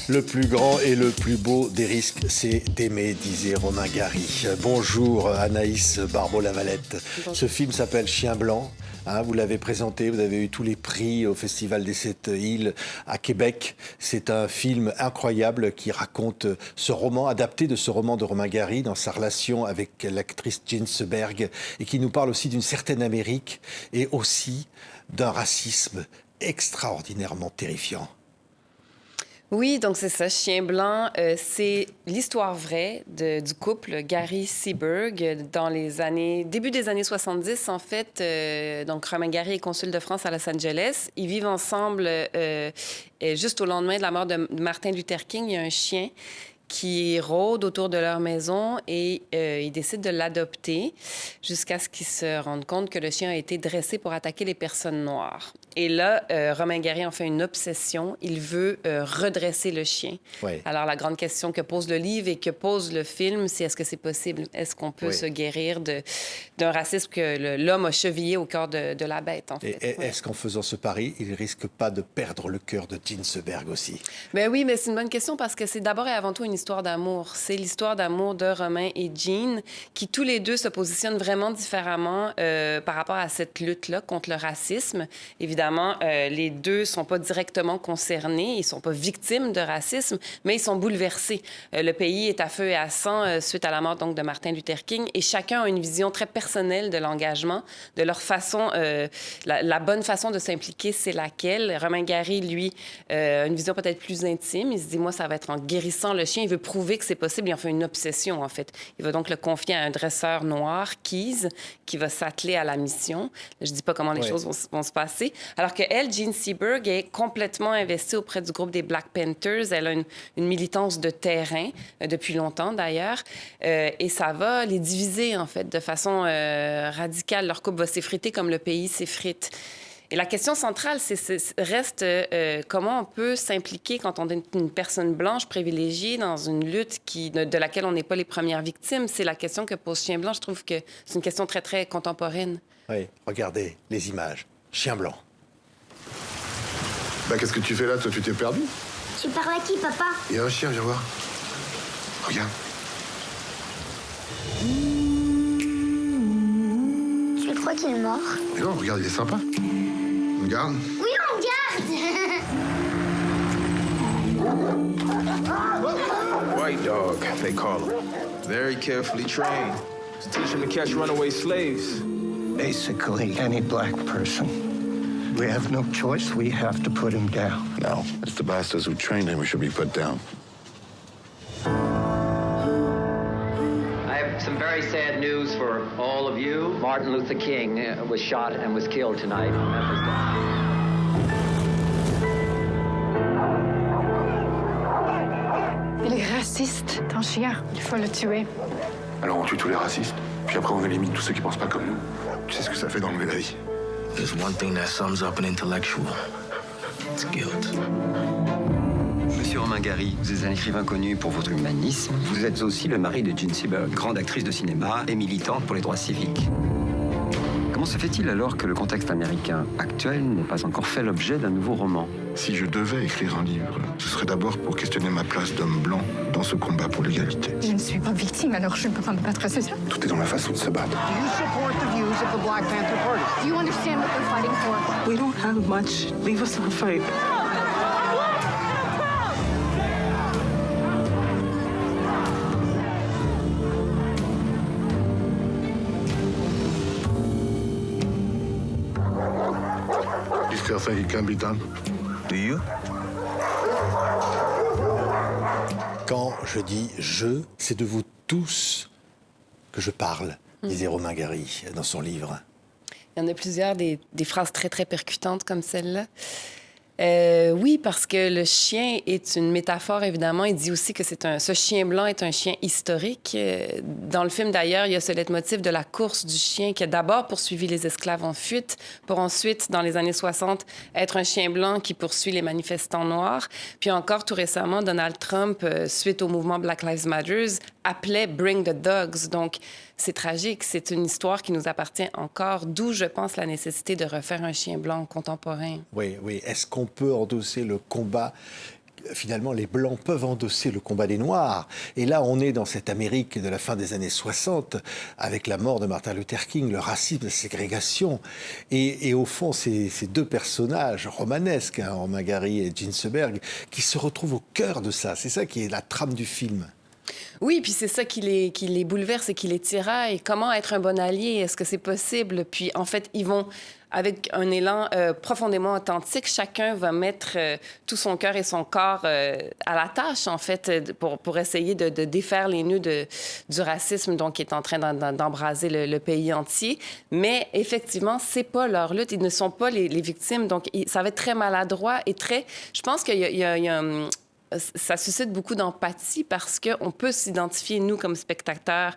Le plus grand et le plus beau des risques, c'est d'aimer, disait Romain Gary. Bonjour Anaïs Barbeau-Lavalette. Ce film s'appelle Chien blanc. Vous l'avez présenté, vous avez eu tous les prix au Festival des Sept Îles à Québec. C'est un film incroyable qui raconte ce roman, adapté de ce roman de Romain Gary dans sa relation avec l'actrice Jean Seberg et qui nous parle aussi d'une certaine Amérique et aussi d'un racisme extraordinairement terrifiant. Oui, donc c'est ça, Chien blanc, c'est l'histoire vraie du couple Gary Seberg dans les début des années 70, en fait. Donc, Romain Gary est consul de France à Los Angeles. Ils vivent ensemble juste au lendemain de la mort de Martin Luther King. Il y a un chien qui rôde autour de leur maison et ils décident de l'adopter jusqu'à ce qu'ils se rendent compte que le chien a été dressé pour attaquer les personnes noires. Et là, Romain Gary en fait une obsession. Il veut redresser le chien. Oui. Alors, la grande question que pose le livre et que pose le film, c'est est-ce que c'est possible? Est-ce qu'on peut se guérir d'un racisme que l'homme a chevillé au cœur de la bête, en fait? Et est-ce qu'en faisant ce pari, il ne risque pas de perdre le cœur de Jean Seberg aussi? Ben oui, mais c'est une bonne question parce que c'est d'abord et avant tout une histoire d'amour. C'est l'histoire d'amour de Romain et Jean qui, tous les deux, se positionnent vraiment différemment par rapport à cette lutte-là contre le racisme. Évidemment, les deux ne sont pas directement concernés, ils ne sont pas victimes de racisme, mais ils sont bouleversés. Le pays est à feu et à sang suite à la mort donc, de Martin Luther King et chacun a une vision très personnelle de l'engagement, de leur façon, la bonne façon de s'impliquer, c'est laquelle. Romain Gary, lui, a une vision peut-être plus intime. Il se dit, moi, ça va être en guérissant le chien. Il veut prouver que c'est possible. Il en fait une obsession, en fait. Il va donc le confier à un dresseur noir, Keys, qui va s'atteler à la mission. Je ne dis pas comment les choses vont se passer. Alors que elle, Jean Seberg, est complètement investie auprès du groupe des Black Panthers. Elle a une militance de terrain, depuis longtemps d'ailleurs. Et ça va les diviser, en fait, de façon radicale. Leur couple va s'effriter comme le pays s'effrite. Et la question centrale, reste comment on peut s'impliquer quand on est une personne blanche privilégiée dans une lutte de laquelle on n'est pas les premières victimes. C'est la question que pose Chien blanc. Je trouve que c'est une question très, très contemporaine. Oui, regardez les images. Chien blanc. Bah, qu'est-ce que tu fais là, toi? Tu t'es perdu? Tu parles à qui, papa? Il y a un chien, viens voir. Regarde. Tu crois qu'il est mort? Mais non, regarde, il est sympa. Regarde. Oui, on regarde. White dog, they call him. Very carefully trained to teach him to catch runaway slaves. Basically, any black person. We have no choice. We have to put him down. No, it's the bastards who trained him who should be put down. I have some very sad news for all of you. Martin Luther King was shot and was killed tonight in Memphis. Il est raciste, ton chien. Il faut le tuer. Alors on tue tous les racistes, puis après on élimine tous ceux qui pensent pas comme nous. Tu sais ce que ça fait d'enlever la vie? There's one thing that sums up an intellectual. It's guilt. Monsieur Romain Gary, vous êtes un écrivain connu pour votre humanisme. Vous êtes aussi le mari de Jean Seberg, grande actrice de cinéma et militante pour les droits civiques. Comment se fait-il alors que le contexte américain actuel n'ait pas encore fait l'objet d'un nouveau roman? Si je devais écrire un livre, ce serait d'abord pour questionner ma place d'homme blanc dans ce combat pour l'égalité. Je ne suis pas victime, alors je ne peux pas me battre, c'est ça? Tout est dans la façon de se battre. Do you support the views of the Black Panther Party? Do you understand what they're fighting for? We don't have much. Leave us our fight. You still think it can be done? Do you? Quand je dis « je », c'est de vous tous que je parle, disait Romain Gary dans son livre. Il y en a plusieurs, des phrases très, très percutantes comme celle-là. Oui, parce que le chien est une métaphore, évidemment. Il dit aussi que ce chien blanc est un chien historique. Dans le film, d'ailleurs, il y a ce leitmotiv de la course du chien qui a d'abord poursuivi les esclaves en fuite pour ensuite, dans les années 60, être un chien blanc qui poursuit les manifestants noirs. Puis encore, tout récemment, Donald Trump, suite au mouvement Black Lives Matter, appelait « Bring the Dogs ». Donc, c'est tragique. C'est une histoire qui nous appartient encore, d'où, je pense, la nécessité de refaire un chien blanc contemporain. Oui, oui. Est-ce qu'on peut endosser le combat finalement, les Blancs peuvent endosser le combat des Noirs. Et là, on est dans cette Amérique de la fin des années 60, avec la mort de Martin Luther King, le racisme, la ségrégation. Et au fond, ces deux personnages romanesques, hein, Romain Gary et Jean Seberg, qui se retrouvent au cœur de ça. C'est ça qui est la trame du film. Oui, puis c'est ça qui les bouleverse et qui les tiraille. Comment être un bon allié? Est-ce que c'est possible? Puis, en fait, ils vont, avec un élan profondément authentique, chacun va mettre tout son cœur et son corps à la tâche, en fait, pour essayer de défaire les nœuds du racisme, donc, qui est en train d'embraser le pays entier. Mais, effectivement, c'est pas leur lutte. Ils ne sont pas les victimes. Donc, ça va être très maladroit et très... Je pense qu'il y a ça suscite beaucoup d'empathie parce qu'on peut s'identifier, nous, comme spectateurs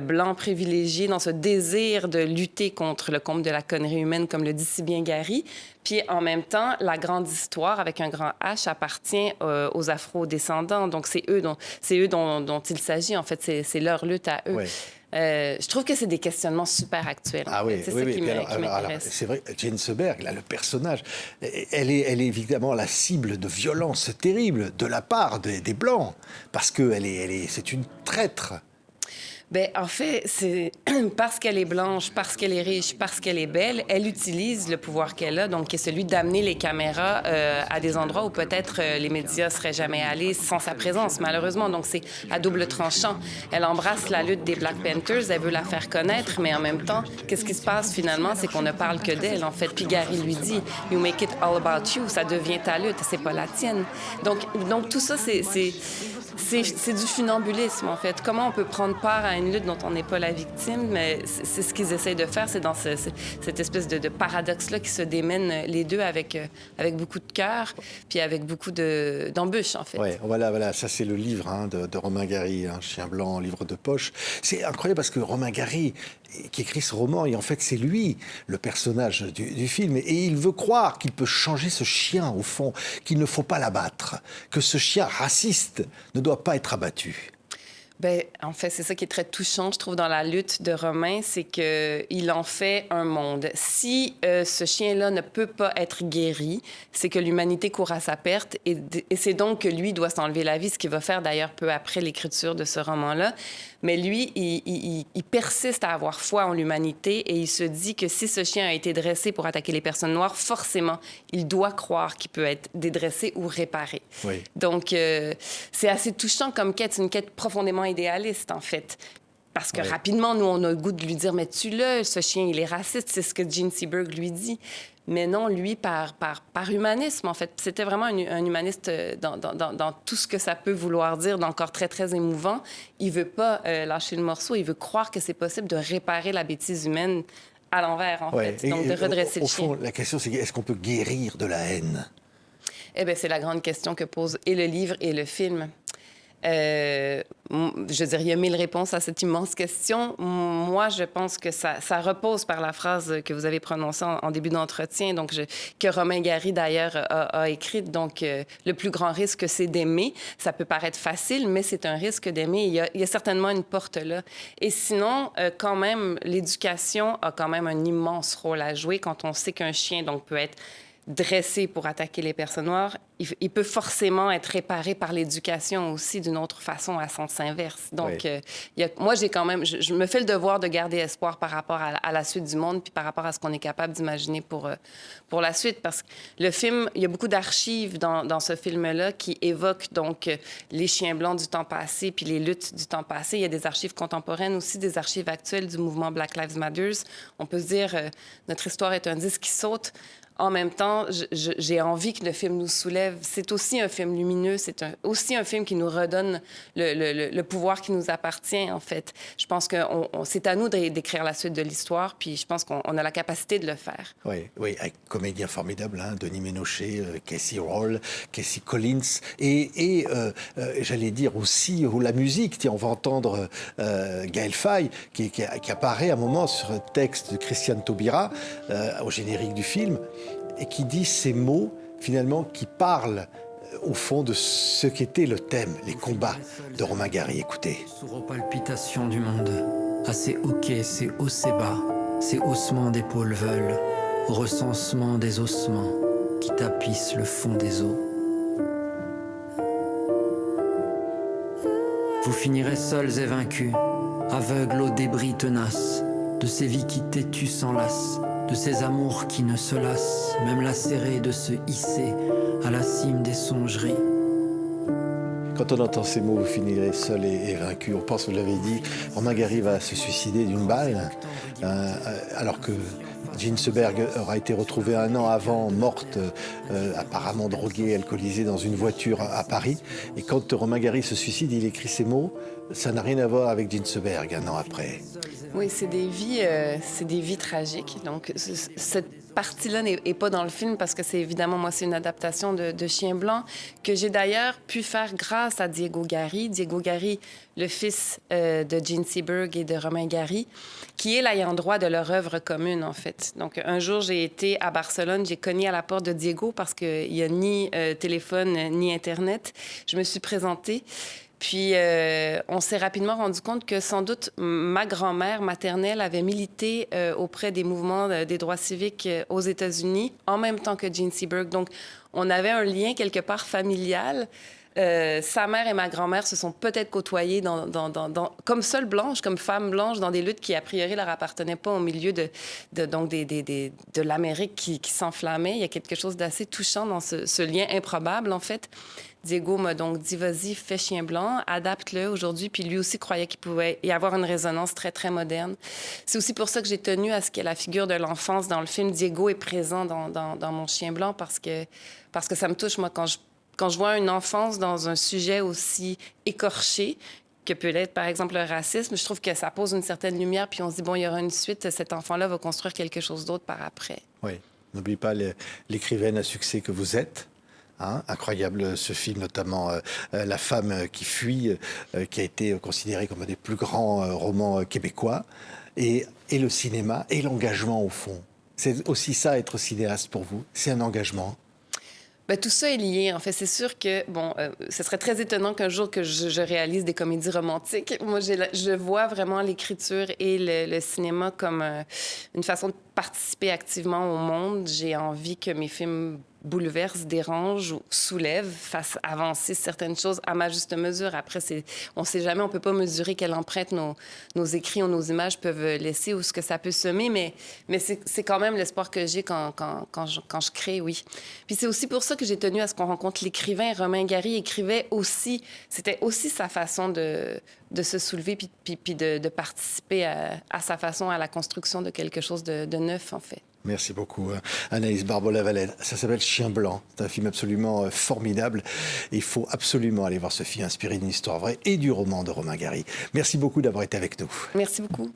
blancs privilégiés, dans ce désir de lutter contre le comble de la connerie humaine, comme le dit si bien Gary. Puis, en même temps, la grande histoire, avec un grand H, appartient aux Afro-descendants. Donc, c'est eux dont il s'agit. En fait, c'est leur lutte à eux. Ouais. Je trouve que c'est des questionnements super actuels. Ah oui, c'est oui, ça qui m'intéresse. C'est vrai, Jean Seberg, là, le personnage, elle est évidemment la cible de violences terribles de la part des Blancs, parce que c'est une traître. Bien, en fait, c'est parce qu'elle est blanche, parce qu'elle est riche, parce qu'elle est belle, elle utilise le pouvoir qu'elle a, donc qui est celui d'amener les caméras à des endroits où peut-être les médias seraient jamais allés sans sa présence, malheureusement. Donc, c'est à double tranchant. Elle embrasse la lutte des Black Panthers, elle veut la faire connaître, mais en même temps, qu'est-ce qui se passe finalement? C'est qu'on ne parle que d'elle, en fait. Puis Gary lui dit, « You make it all about you », ça devient ta lutte, c'est pas la tienne. Donc tout ça, c'est du funambulisme, en fait. Comment on peut prendre part à une lutte dont on n'est pas la victime? Mais c'est ce qu'ils essayent de faire. C'est dans cette espèce de paradoxe-là qui se démène les deux avec beaucoup de cœur, puis avec beaucoup d'embûches, en fait. Oui, voilà. Ça, c'est le livre hein, de Romain Gary, hein, Chien blanc, livre de poche. C'est incroyable parce que Romain Gary, qui écrit ce roman, et en fait, c'est lui, le personnage du film. Et il veut croire qu'il peut changer ce chien, au fond, qu'il ne faut pas l'abattre, que ce chien raciste ne doit pas être abattu. Bien, en fait, c'est ça qui est très touchant, je trouve, dans la lutte de Romain, c'est qu'il en fait un monde. Si ce chien-là ne peut pas être guéri, c'est que l'humanité court à sa perte et c'est donc que lui doit s'enlever la vie, ce qu'il va faire d'ailleurs peu après l'écriture de ce roman-là. Mais lui, il persiste à avoir foi en l'humanité et il se dit que si ce chien a été dressé pour attaquer les personnes noires, forcément, il doit croire qu'il peut être dédressé ou réparé. Oui. Donc, c'est assez touchant comme quête. C'est une quête profondément idéaliste, en fait. Parce que rapidement, nous, on a le goût de lui dire « Mais tue-le, ce chien, il est raciste. » C'est ce que Jean Seberg lui dit. Mais non, lui, par humanisme, en fait. C'était vraiment un humaniste dans tout ce que ça peut vouloir dire, d'encore très, très émouvant. Il veut pas lâcher le morceau. Il veut croire que c'est possible de réparer la bêtise humaine à l'envers, en fait. Donc, de redresser le chien. Au fond, la question, c'est est-ce qu'on peut guérir de la haine? Eh bien, c'est la grande question que pose et le livre et le film. Je veux dire, il y a 1000 réponses à cette immense question. Moi, je pense que ça repose par la phrase que vous avez prononcée en début d'entretien, donc que Romain Gary, d'ailleurs, a écrite. Donc, le plus grand risque, c'est d'aimer. Ça peut paraître facile, mais c'est un risque d'aimer. Il y a certainement une porte là. Et sinon, quand même, l'éducation a quand même un immense rôle à jouer quand on sait qu'un chien donc, peut être dressé pour attaquer les personnes noires, il peut forcément être réparé par l'éducation aussi d'une autre façon, à sens inverse. Donc, moi, j'ai quand même... Je me fais le devoir de garder espoir par rapport à la suite du monde puis par rapport à ce qu'on est capable d'imaginer pour la suite. Parce que le film, il y a beaucoup d'archives dans ce film-là qui évoquent donc les chiens blancs du temps passé puis les luttes du temps passé. Il y a des archives contemporaines aussi, des archives actuelles du mouvement Black Lives Matter. On peut se dire, notre histoire est un disque qui saute. En même temps, j'ai envie que le film nous soulève. C'est aussi un film lumineux, c'est aussi un film qui nous redonne le pouvoir qui nous appartient, en fait. Je pense que c'est à nous d'écrire la suite de l'histoire, puis je pense qu'on a la capacité de le faire. Oui, avec comédiens formidables, hein, Denis Ménochet, Casey Roll, Casey Collins, et j'allais dire aussi la musique. Tiens, on va entendre Gaël Faye, qui apparaît à un moment sur un texte de Christiane Taubira, au générique du film, et qui dit ces mots, finalement, qui parlent, au fond, de ce qu'était le thème, les combats de Romain Gary. Écoutez. Sourd aux palpitations du monde, à ces hoquets, ces hauts, ces bas, ces haussements d'épaules veulent, au recensement des ossements qui tapissent le fond des eaux. Vous finirez seuls et vaincus, aveugles aux débris tenaces, de ces vies qui têtues s'enlacent, de ces amours qui ne se lassent, même lacérés de se hisser à la cime des songeries. Quand on entend ces mots, vous finirez seul et vaincu. On pense, vous l'avez dit, Romain Gary va se suicider d'une balle, alors que Jean Seberg aura été retrouvée un an avant, morte, apparemment droguée, alcoolisée, dans une voiture à Paris. Et quand Romain Gary se suicide, il écrit ces mots. Ça n'a rien à voir avec Jean Seberg, un an après. Oui, c'est des vies tragiques. Donc, cette partie-là n'est pas dans le film parce que c'est évidemment, moi, c'est une adaptation de Chien blanc que j'ai d'ailleurs pu faire grâce à Diego Gary. Diego Gary, le fils de Jean Seberg et de Romain Gary, qui est l'ayant droit de leur œuvre commune, en fait. Donc, un jour, j'ai été à Barcelone, j'ai cogné à la porte de Diego parce qu'il n'y a ni téléphone ni Internet. Je me suis présentée. Puis, on s'est rapidement rendu compte que, sans doute, ma grand-mère maternelle avait milité auprès des mouvements des droits civiques aux États-Unis, en même temps que Jean Seberg. Donc, on avait un lien quelque part familial. Sa mère et ma grand-mère se sont peut-être côtoyées comme seule blanche, comme femme blanche, dans des luttes qui, a priori, leur appartenaient pas au milieu de l'Amérique qui s'enflammait. Il y a quelque chose d'assez touchant dans ce lien improbable, en fait. Diego m'a donc dit, vas-y, fais Chien blanc, adapte-le aujourd'hui. Puis lui aussi croyait qu'il pouvait y avoir une résonance très, très moderne. C'est aussi pour ça que j'ai tenu à ce que la figure de l'enfance dans le film, Diego est présent dans mon Chien blanc parce que ça me touche, moi, quand je vois une enfance dans un sujet aussi écorché que peut l'être, par exemple, le racisme, je trouve que ça pose une certaine lumière, puis on se dit, bon, il y aura une suite, cet enfant-là va construire quelque chose d'autre par après. Oui, n'oublie pas l'écrivaine à succès que vous êtes. Hein, incroyable ce film, notamment La femme qui fuit, qui a été considéré comme un des plus grands romans québécois, et le cinéma, et l'engagement au fond. C'est aussi ça, être cinéaste pour vous, c'est un engagement. Bien, tout ça est lié. En fait, c'est sûr que, bon, ce serait très étonnant qu'un jour que je réalise des comédies romantiques. Moi, je vois vraiment l'écriture et le cinéma comme une façon de participer activement au monde. J'ai envie que mes films bouleversent, dérangent, soulèvent, fassent avancer certaines choses à ma juste mesure. Après, on ne sait jamais, on ne peut pas mesurer quelle empreinte nos écrits ou nos images peuvent laisser ou ce que ça peut semer, mais c'est quand même l'espoir que j'ai quand je crée, oui. Puis c'est aussi pour ça que j'ai tenu à ce qu'on rencontre l'écrivain. Romain Gary écrivait aussi, c'était aussi sa façon de se soulever puis de participer à sa façon à la construction de quelque chose de neuf, en fait. Merci beaucoup, Anaïs Barbeau-Lavalette. Ça s'appelle Chien blanc. C'est un film absolument formidable. Il faut absolument aller voir ce film inspiré d'une histoire vraie et du roman de Romain Gary. Merci beaucoup d'avoir été avec nous. Merci beaucoup.